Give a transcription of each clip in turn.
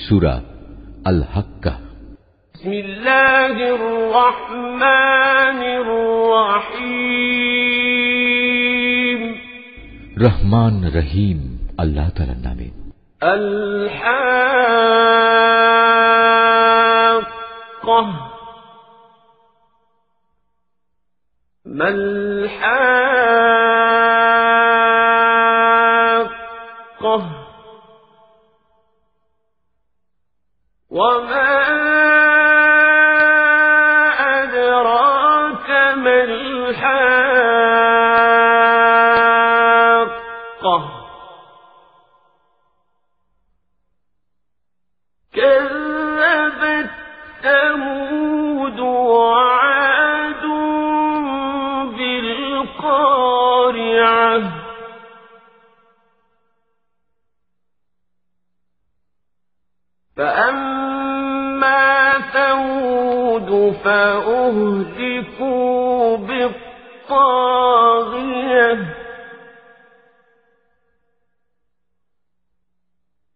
সূরা আল হাক্কাহ। বিসমিল্লাহির রহমানির রহিম। রহমান রহিম আল্লাহ তাআলার নামে। আল হাক্কাহ। মাল হাক্কাহ। ওয়ামা আদরাকা মাল হাক্কাহ। كذبت ثمود وعاد بالقارعة فأما ثمود فأهلكوا بالطاغية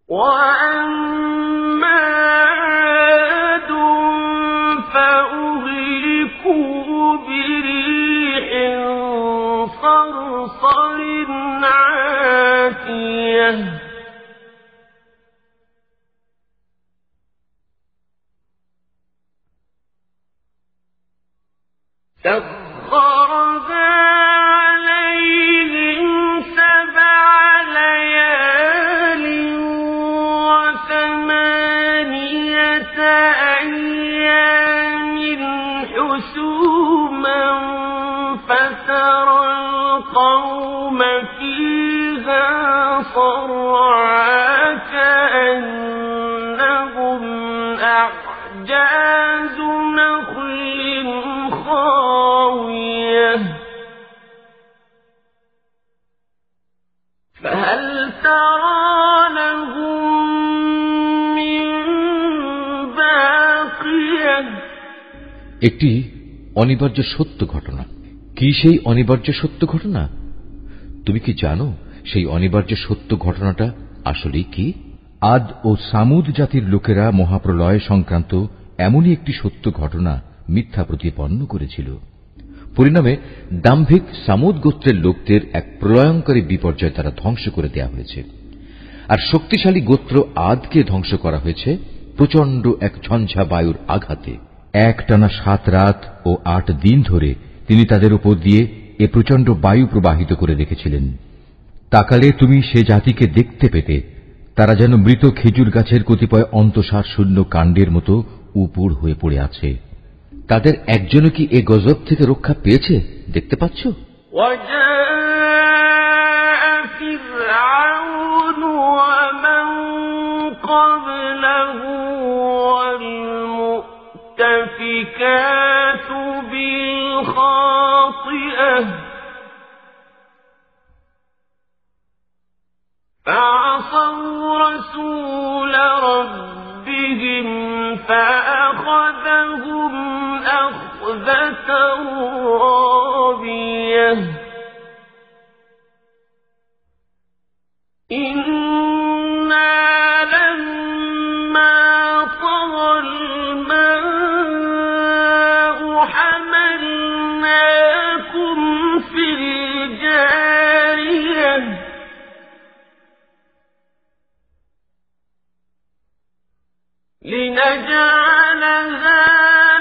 وأما عاد فأهلكوا بريح صرصر عاتية سخرها عليهم 7 ليال و8 أيام حسوما فترى القوم فيها صرعى كأنهم أعجاز نخل خاوية فهل ترى لهم من باقية। একটি অনিবার্য সত্য ঘটনা। কি সেই অনিবার্য সত্য ঘটনা? তুমি কি জানো সেই অনিবার্য সত্য ঘটনাটা আসলে কি? আদ ও সামুদ জাতির লোকেরা মহাপ্রলয় সংক্রান্ত এমনই একটি সত্য ঘটনা মিথ্যা প্রতিপন্ন করেছিল। পরিণামে দাম্ভিক সামুদ গোত্রের লোকদের এক প্রলয়ঙ্করী বিপর্যয় দ্বারা ধ্বংস করে দেওয়া হয়েছে। আর শক্তিশালী গোত্র আদকে ধ্বংস করা হয়েছে প্রচণ্ড এক ঝঞ্ঝা বায়ুর আঘাতে। একটানা 7 রাত ও 8 দিন ধরে তিনি তাদের উপর দিয়ে এ প্রচণ্ড বায়ু প্রবাহিত করে রেখেছিলেন। তাকালে তুমি সে জাতিকে দেখতে পেতে তারা যেন মৃত খেজুর গাছের কতিপয় অন্তঃসার শূন্য কাণ্ডের মতো উপুড় হয়ে পড়ে আছে। তাদের একজনও কি এ গজব থেকে রক্ষা পেয়েছে দেখতে পাচ্ছ? فرعون ومن قبله والمؤتفكات بالخاطئة فعصوا رسول ربهم فأخذهم أخذة رابية إنا لما طغى الماء حملناكم في الجارية لنجعلها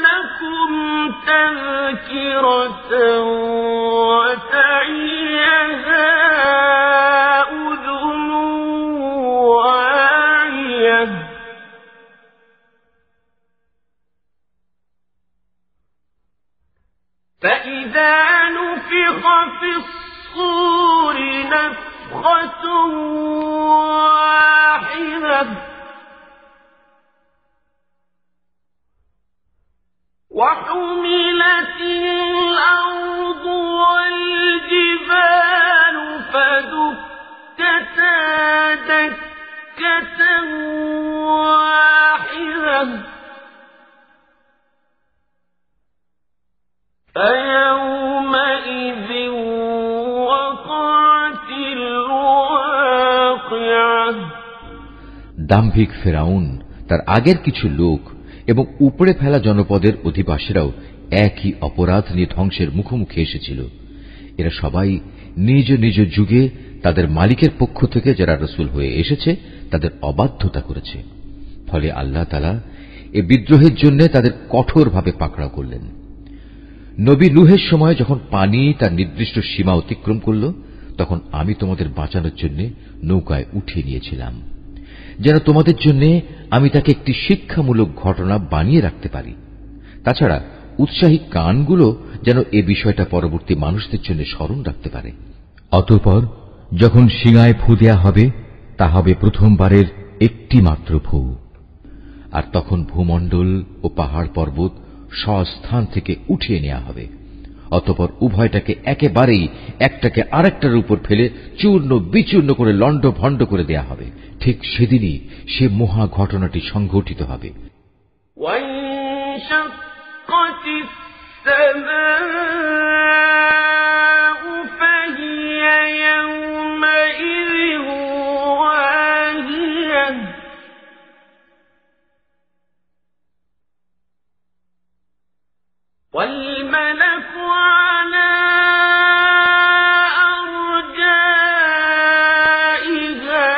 لكم تذكرة وتعيها أذن واعية فإذا نفخ في الصور نفخة واحدة وحملت الأرض والجبال فدكتا دكة واحدة فيومئذ وقعت الواقعة। দাম্ভিক ফেরাউন তার আগের কিছু লোক এবং উপড়ে ফেলা জনপদের অধিবাসীরাও একই অপরাধ নিয়ে ধ্বংসের মুখোমুখি এসেছিল। এরা সবাই নিজ নিজ যুগে তাদের মালিকের পক্ষ থেকে যারা রসুল হয়ে এসেছে তাদের অবাধ্যতা করেছে। ফলে আল্লাহ তাআলা এ বিদ্রোহের জন্য তাদের কঠোরভাবে পাকড়াও করলেন। নবী নূহের সময় যখন পানি তার নির্দিষ্ট সীমা অতিক্রম করল, তখন আমি তোমাদের বাঁচানোর জন্য নৌকায় উঠিয়ে নিয়েছিলাম, যেন তোমাদের জন্য আমি তাকে একটি শিক্ষামূলক ঘটনা বানিয়ে রাখতে পারি। তাছাড়া উৎসাহী কানগুলো যেন এ বিষয়টা পরবর্তী মানুষদের জন্য স্মরণ রাখতে পারে। অতঃপর যখন শিঙায় ফু দেয়া হবে, তা হবে প্রথমবারের একটি মাত্র ফু। আর তখন ভূমণ্ডল ও পাহাড় পর্বত স্বস্থান থেকে উঠিয়ে নেওয়া হবে। অতঃপর উভয়টাকে একেবারেই একটাকে আরেকটার উপর ফেলে চূর্ণ বিচূর্ণ করে লণ্ডভণ্ড করে দেয়া হবে। ঠিক সেদিনই সে মহা ঘটনাটি সংঘটিত হবে। والملك على أرجائها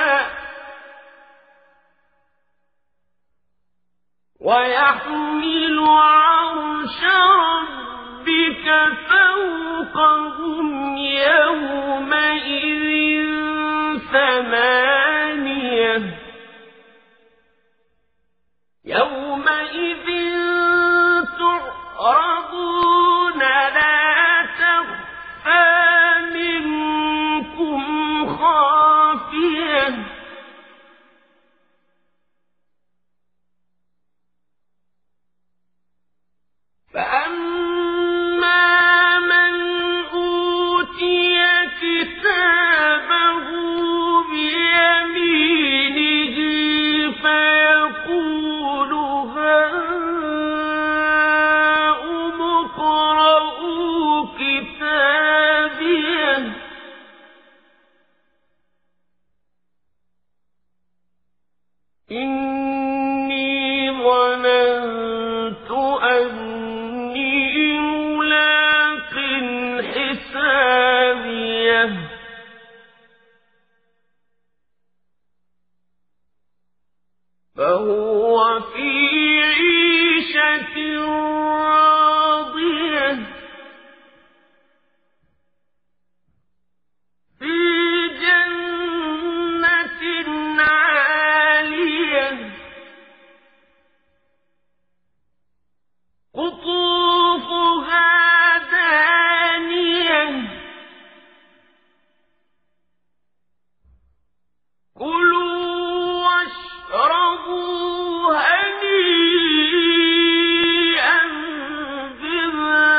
ويحمل عرش ربك فوقهم يومئذ ثمانية يومئذ تعرضون لا تخفى منكم خافية فأما من أوتي كتابه بيمينه فيقول هاؤم اقرءوا كتابيه إني ظننت أني ملاق حسابيه فهو في عيشة راضية في جنة عالية قطوفها دانية كلوا واشربوا هنيئا بما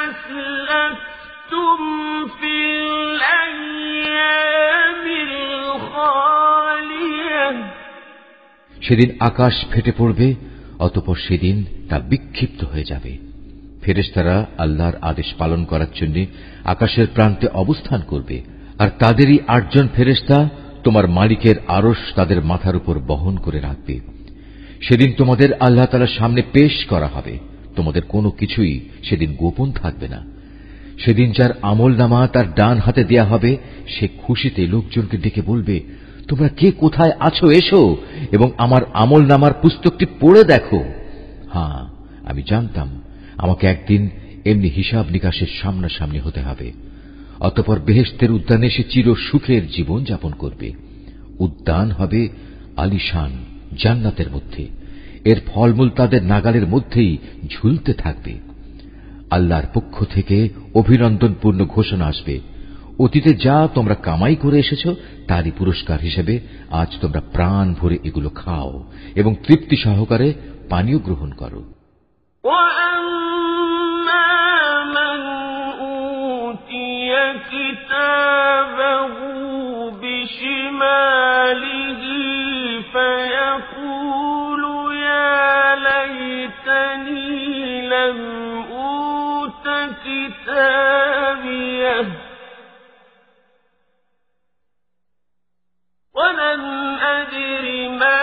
أسلفتم في الأيام الخالية সেদিন আকাশ ফেটে পড়বে, অতঃপর সেদিন তা বিক্ষিপ্ত হয়ে যাবে। ফেরেশতারা আল্লাহর আদেশ পালন করার জন্য আকাশের প্রান্তে অবস্থান করবে, আর তাদেরই 8 জন ফেরেশতা তোমার মালিকের আরশ তাদের মাথার উপর বহন করে রাখবে। সেদিন তোমাদের আল্লাহ তাআলার সামনে পেশ করা হবে, তোমাদের কোনো কিছুই সেদিন গোপন থাকবে না। সেদিন যার আমলনামা তার ডান হাতে দেয়া হবে, সে খুশিতে লোকজনকে ডেকে বলবে, তোমরা কে কোথায় আছো, এসো এবং আমার আমলনামার পুস্তকটি পড়ে দেখো। হ্যাঁ, আমি জানতাম আমাকে একদিন এমনি হিসাব নিকাশের সামনাসামনি হতে হবে। অতঃপর বেহেশতের উদ্যানে সে চির সুখের জীবন যাপন করবে। উদ্যান হবে আলিশান জান্নাতের মধ্যে, এর ফলমূল তাদের নাগালের মধ্যেই ঝুলতে থাকবে। আল্লাহর পক্ষ থেকে অভিনন্দনপূর্ণ ঘোষণা আসবে, অতীতে যা তোমরা কামাই করে এসেছ তারই পুরস্কার হিসেবে আজ তোমরা প্রাণ ভরে এগুলো খাও এবং তৃপ্তি সহকারে পানীয় গ্রহণ করো। كتابه بشماله فيقول يا ليتني لم أوت كتابيه ولم أدر ما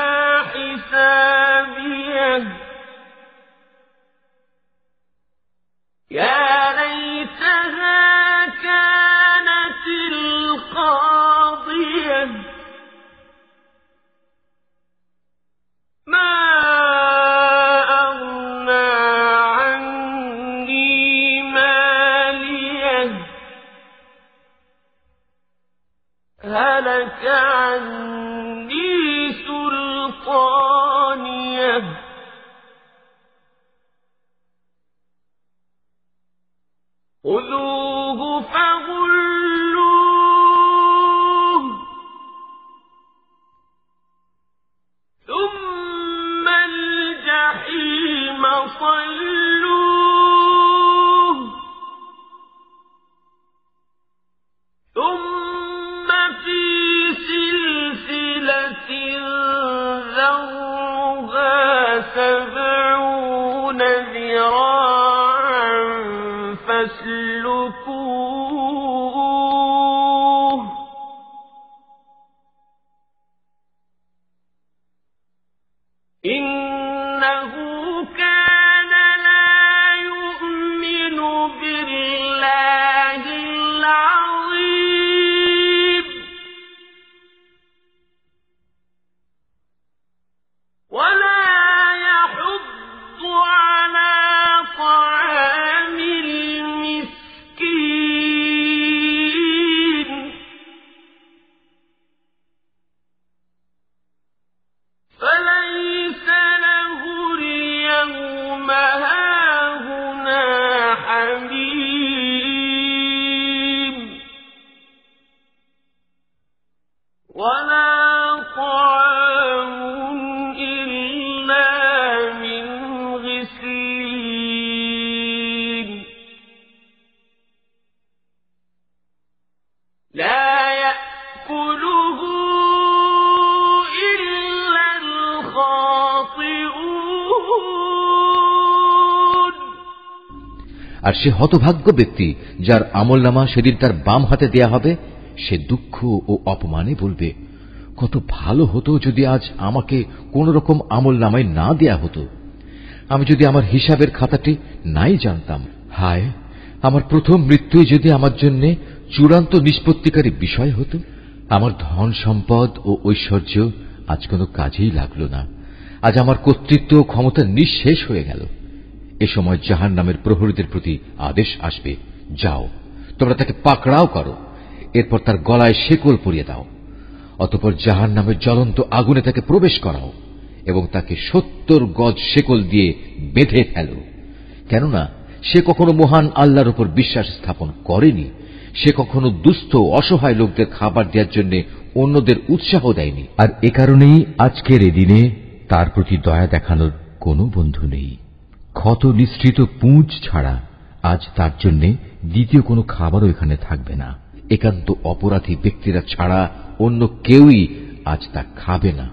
আর সে হতভাগ্য ব্যক্তি যার আমলনামা সেদিন তার বাম হাতে দেয়া হবে, সে দুঃখ ও অপমানে বলবে, কত ভালো হতো যদি আজ আমাকে কোন রকম আমলনামায় না দেয়া হতো। আমি যদি আমার হিসাবের খাতাটি নাই জানতাম। হায়, আমার প্রথম মৃত্যুই যদি আমার জন্য চূড়ান্ত নিষ্পত্তিকারী বিষয় হতো। আমার ধন সম্পদ ও ঐশ্বর্য আজ কোনো কাজেই লাগলো না। আজ আমার কর্তৃত্ব ও ক্ষমতা নিঃশেষ হয়ে গেল। এ সময় জাহান্নামের প্রহরীদের প্রতি আদেশ আসবে, যাও, তোমরা তাকে পাকড়াও করো, এরপর তার গলায় শেকল পরিয়ে দাও। অতঃপর জাহান্নামের জ্বলন্ত আগুনে তাকে প্রবেশ করাও এবং তাকে 70 গজ শেকল দিয়ে বেঁধে ফেলো। কেননা সে কখনো মহান আল্লাহর উপর বিশ্বাস স্থাপন করেনি। সে কখনো দুস্থ অসহায় লোকদের খাবার দেওয়ার জন্য অন্যদের উৎসাহ দেয়নি। আর এ কারণেই আজকের এ দিনে তার প্রতি দয়া দেখানোর কোনো বন্ধু নেই। ক্ষত নিঃসৃত পুঁজ ছাড়া আজ তার জন্য দ্বিতীয় কোনো খাবারও এখানে থাকবে না। একান্ত অপরাধী ব্যক্তিরা ছাড়া অন্য কেউই আজ তা খাবে না।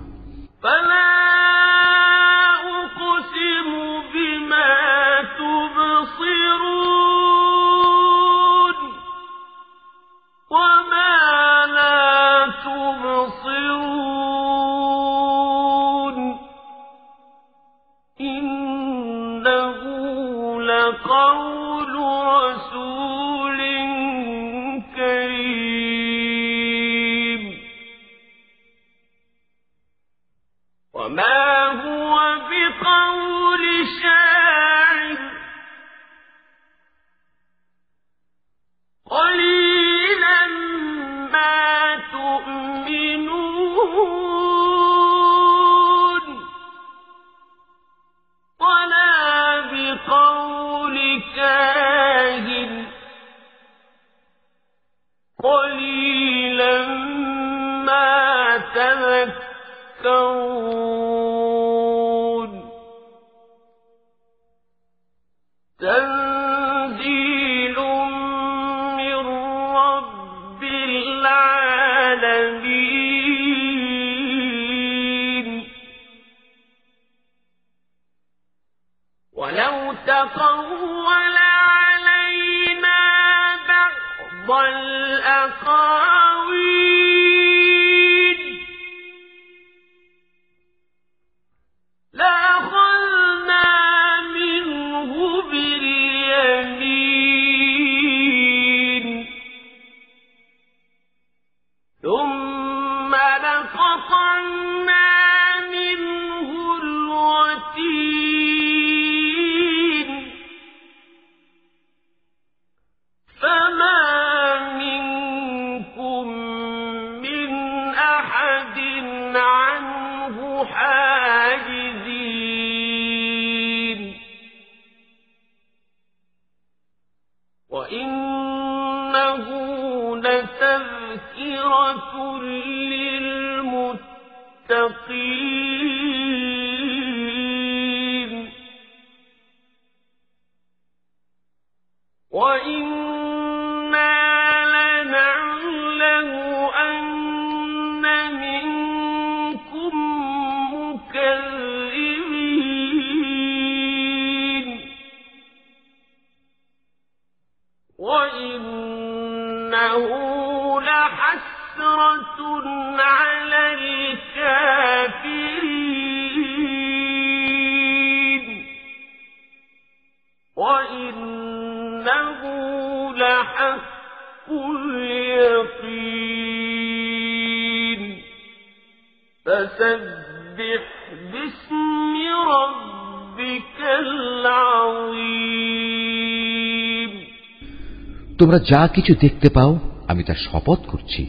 তোমরা যা কিছু দেখতে পাও আমি তা শপথ করছি,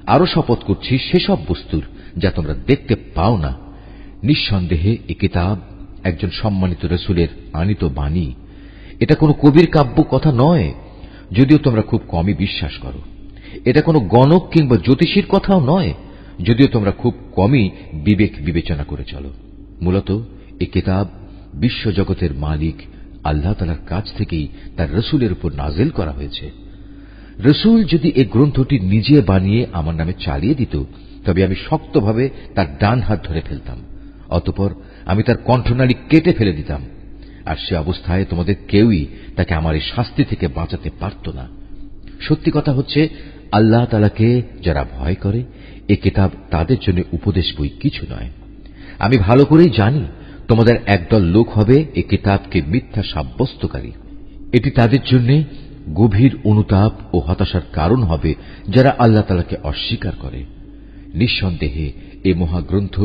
আরো শপথ করছি সেসব বস্তুর যা তোমরা দেখতে পাও না। নিঃসন্দেহে এ কিতাব একজন সম্মানিত রসুলের আনিত বাণী। এটা কোনো কবির কাব্য কথা নয়, যদিও তোমরা খুব কমই বিশ্বাস করো। এটা কোনো গণক কিংবা জ্যোতিষীর কথাও নয়, যদিও তোমরা খুব কমই বিবেক বিবেচনা করে চলো। মূলত এ কিতাব বিশ্বজগতের মালিক আল্লাহ তাআলার কাছ থেকেই তার রসুলের উপর নাজিল করা হয়েছে। রসুল যদি এই গ্রন্থটি নিজে বানিয়ে আমার নামে চালিয়ে দিত, তবে আমি শক্তভাবে তার ডান হাত ধরে ফেলতাম, অতঃপর আমি তার কণ্ঠনালী কেটে ফেলে দিতাম। আর সে অবস্থায় তোমাদের কেউই তাকে আমার এই শাস্তি থেকে বাঁচাতে পারত না। সত্যি কথা হচ্ছে, আল্লাহ তাআলাকে যারা ভয় করে এ কিতাব তাদের জন্য উপদেশ বই কিছু নয়। আমি ভালো করেই জানি তোমাদের একদল লোক হবে এ কিতাবকে মিথ্যা সাব্যস্তকারী। এটি তাদের জন্য গভীর অনুতাপ ও হতাশার কারণ হবে যারা আল্লাহ তাআলাকে অস্বীকার করে। নিঃসন্দেহে এ মহাগ্রন্থ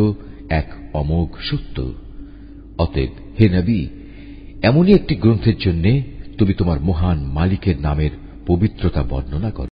এক অমোঘ সত্য। অতএব হে নবী, এমনই একটি গ্রন্থের জন্য তুমি তোমার মহান মালিকের নামের পবিত্রতা বর্ণনা করো।